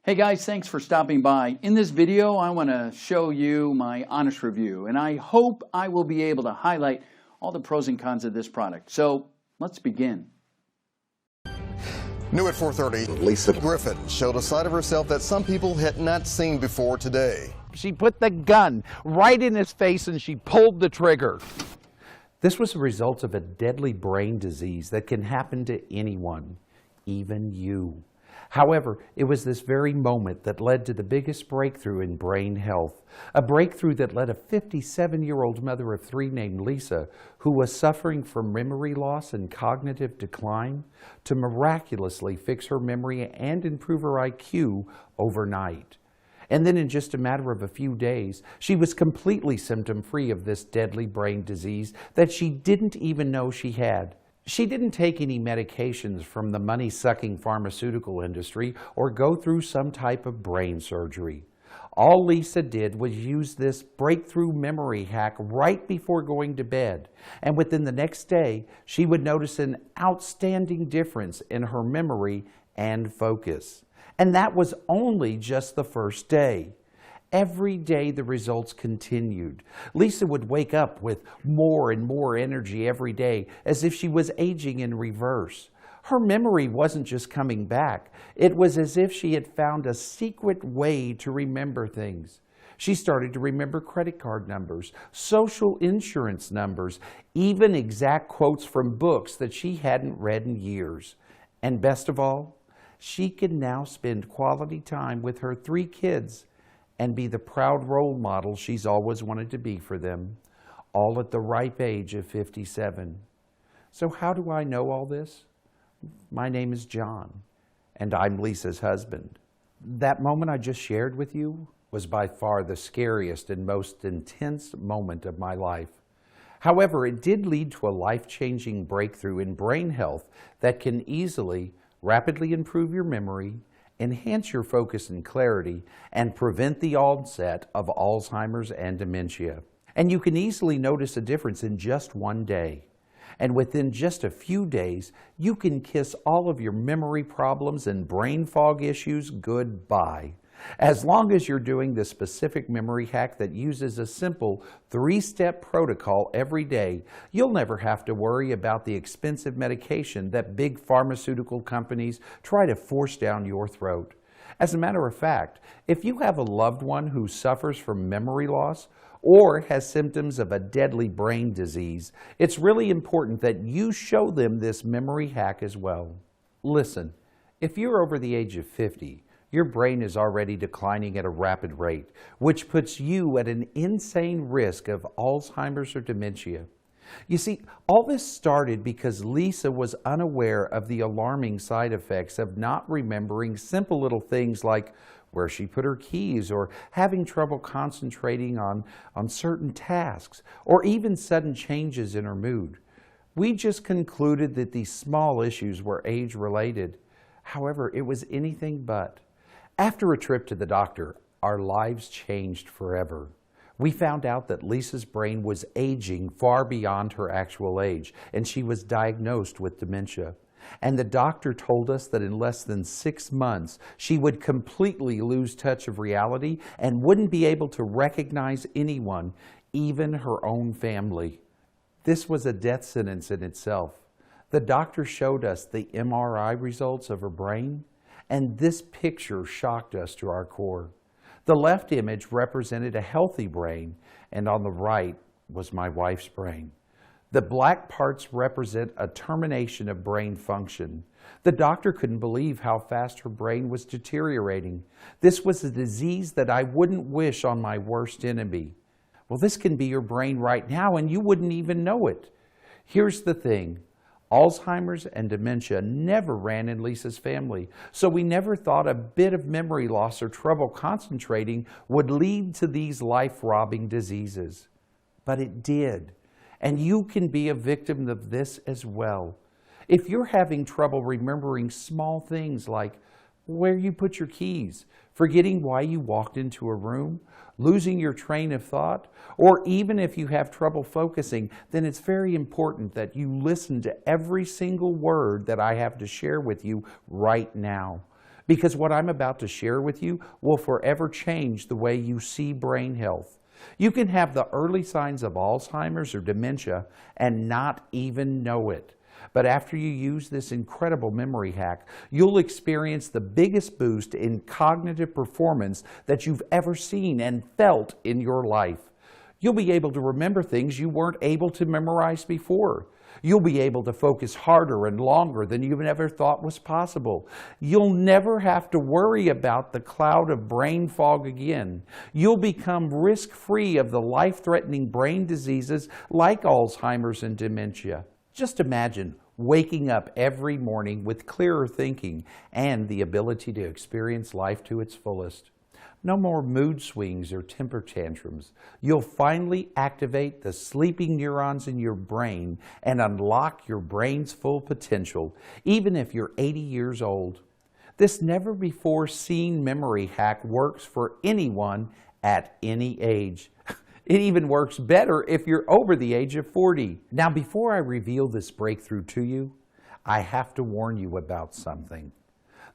Hey guys, thanks for stopping by. In this video, I want to show you my honest review, and I hope I will be able to highlight all the pros and cons of this product. So let's begin. New at 4:30, Lisa Griffin showed a side of herself that some people had not seen before today. She put the gun right in his face and she pulled the trigger. This was the result of a deadly brain disease that can happen to anyone, even you. However, it was this very moment that led to the biggest breakthrough in brain health, a breakthrough that led a 57-year-old mother of three named Lisa, who was suffering from memory loss and cognitive decline, to miraculously fix her memory and improve her IQ overnight. And then in just a matter of a few days, she was completely symptom-free of this deadly brain disease that she didn't even know she had. She didn't take any medications from the money-sucking pharmaceutical industry or go through some type of brain surgery. All Lisa did was use this breakthrough memory hack right before going to bed. And within the next day, she would notice an outstanding difference in her memory and focus. And that was only just the first day. Every day the results continued. Lisa would wake up with more and more energy every day, as if she was aging in reverse. Her memory wasn't just coming back. It was as if she had found a secret way to remember things. She started to remember credit card numbers, social insurance numbers, even exact quotes from books that she hadn't read in years. And best of all, she could now spend quality time with her three kids and be the proud role model she's always wanted to be for them, all at the ripe age of 57. So how do I know all this? My name is John, and I'm Lisa's husband. That moment I just shared with you was by far the scariest and most intense moment of my life. However, it did lead to a life-changing breakthrough in brain health that can easily, rapidly improve your memory, enhance your focus and clarity, and prevent the onset of Alzheimer's and dementia. And you can easily notice a difference in just one day. And within just a few days, you can kiss all of your memory problems and brain fog issues goodbye. As long as you're doing the specific memory hack that uses a simple 3-step protocol every day, you'll never have to worry about the expensive medication that big pharmaceutical companies try to force down your throat. As a matter of fact, if you have a loved one who suffers from memory loss or has symptoms of a deadly brain disease, it's really important that you show them this memory hack as well. Listen, if you're over the age of 50, your brain is already declining at a rapid rate, which puts you at an insane risk of Alzheimer's or dementia. You see, all this started because Lisa was unaware of the alarming side effects of not remembering simple little things like where she put her keys, or having trouble concentrating on certain tasks, or even sudden changes in her mood. We just concluded that these small issues were age-related. However, it was anything but. After a trip to the doctor, our lives changed forever. We found out that Lisa's brain was aging far beyond her actual age, and she was diagnosed with dementia. And the doctor told us that in less than 6 months, she would completely lose touch of reality and wouldn't be able to recognize anyone, even her own family. This was a death sentence in itself. The doctor showed us the MRI results of her brain, and this picture shocked us to our core. The left image represented a healthy brain, and on the right was my wife's brain. The black parts represent a termination of brain function. The doctor couldn't believe how fast her brain was deteriorating. This was a disease that I wouldn't wish on my worst enemy. Well, this can be your brain right now, and you wouldn't even know it. Here's the thing. Alzheimer's and dementia never ran in Lisa's family, so we never thought a bit of memory loss or trouble concentrating would lead to these life-robbing diseases. But it did, and you can be a victim of this as well. If you're having trouble remembering small things like where you put your keys, forgetting why you walked into a room, losing your train of thought, or even if you have trouble focusing, then it's very important that you listen to every single word that I have to share with you right now. because what I'm about to share with you will forever change the way you see brain health. You can have the early signs of Alzheimer's or dementia and not even know it. But after you use this incredible memory hack, you'll experience the biggest boost in cognitive performance that you've ever seen and felt in your life. You'll be able to remember things you weren't able to memorize before. You'll be able to focus harder and longer than you ever thought was possible. You'll never have to worry about the cloud of brain fog again. You'll become risk-free of the life-threatening brain diseases like Alzheimer's and dementia. Just imagine waking up every morning with clearer thinking and the ability to experience life to its fullest. No more mood swings or temper tantrums. You'll finally activate the sleeping neurons in your brain and unlock your brain's full potential, even if you're 80 years old. This never-before-seen memory hack works for anyone at any age. It even works better if you're over the age of 40. Now, before I reveal this breakthrough to you, I have to warn you about something.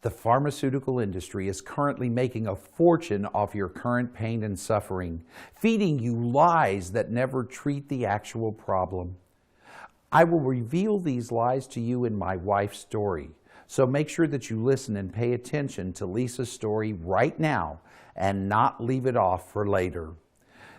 The pharmaceutical industry is currently making a fortune off your current pain and suffering, feeding you lies that never treat the actual problem. I will reveal these lies to you in my wife's story, so make sure that you listen and pay attention to Lisa's story right now and not leave it off for later.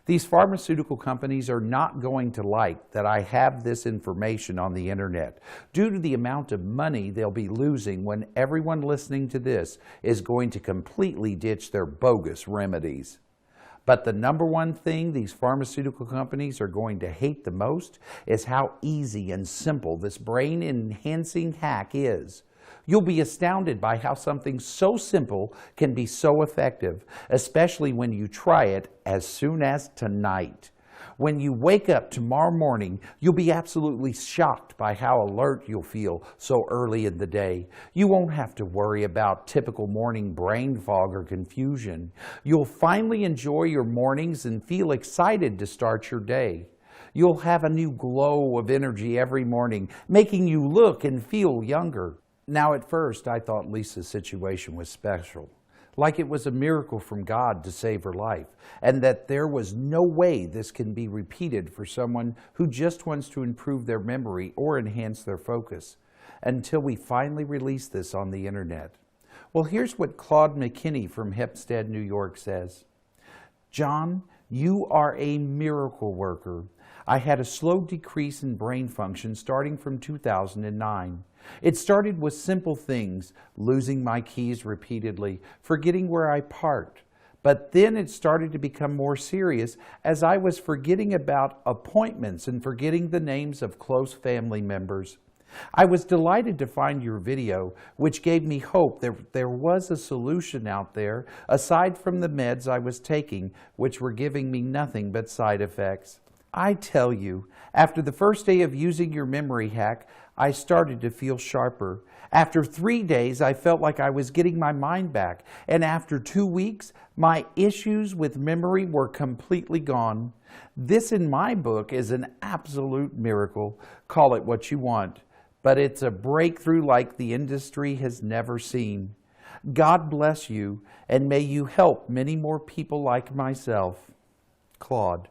These pharmaceutical companies are not going to like that I have this information on the internet due to the amount of money they'll be losing when everyone listening to this is going to completely ditch their bogus remedies. But the number one thing these pharmaceutical companies are going to hate the most is how easy and simple this brain-enhancing hack is. You'll be astounded by how something so simple can be so effective, especially when you try it as soon as tonight. When you wake up tomorrow morning, you'll be absolutely shocked by how alert you'll feel so early in the day. You won't have to worry about typical morning brain fog or confusion. You'll finally enjoy your mornings and feel excited to start your day. You'll have a new glow of energy every morning, making you look and feel younger. Now, at first, I thought Lisa's situation was special, like it was a miracle from God to save her life, and that there was no way this can be repeated for someone who just wants to improve their memory or enhance their focus, until we finally released this on the internet. Well, here's what Claude McKinney from Hempstead, New York says. John, you are a miracle worker. I had a slow decrease in brain function starting from 2009. It started with simple things, losing my keys repeatedly, forgetting where I parked. But then it started to become more serious as I was forgetting about appointments and forgetting the names of close family members. I was delighted to find your video, which gave me hope that there was a solution out there aside from the meds I was taking, which were giving me nothing but side effects. I tell you, after the first day of using your memory hack, I started to feel sharper. After 3 days, I felt like I was getting my mind back. And after 2 weeks, my issues with memory were completely gone. This, in my book, is an absolute miracle. Call it what you want. But it's a breakthrough like the industry has never seen. God bless you, and may you help many more people like myself. Claude.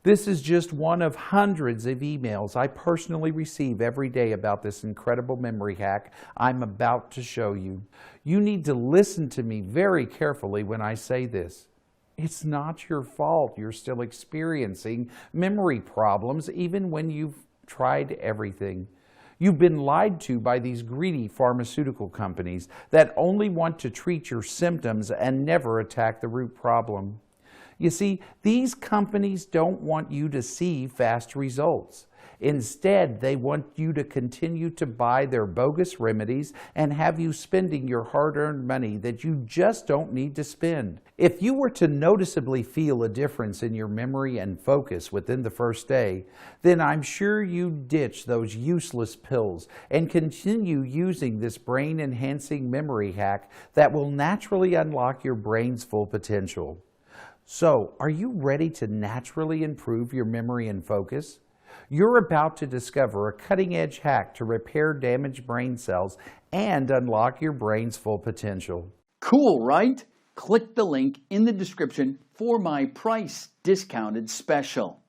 This is just one of hundreds of emails I personally receive every day about this incredible memory hack I'm about to show you. You need to listen to me very carefully when I say this. It's not your fault you're still experiencing memory problems even when you've tried everything. You've been lied to by these greedy pharmaceutical companies that only want to treat your symptoms and never attack the root problem. You see, these companies don't want you to see fast results. Instead, they want you to continue to buy their bogus remedies and have you spending your hard-earned money that you just don't need to spend. If you were to noticeably feel a difference in your memory and focus within the first day, then I'm sure you'd ditch those useless pills and continue using this brain-enhancing memory hack that will naturally unlock your brain's full potential. So, are you ready to naturally improve your memory and focus? You're about to discover a cutting-edge hack to repair damaged brain cells and unlock your brain's full potential. Cool, right? Click the link in the description for my price discounted special.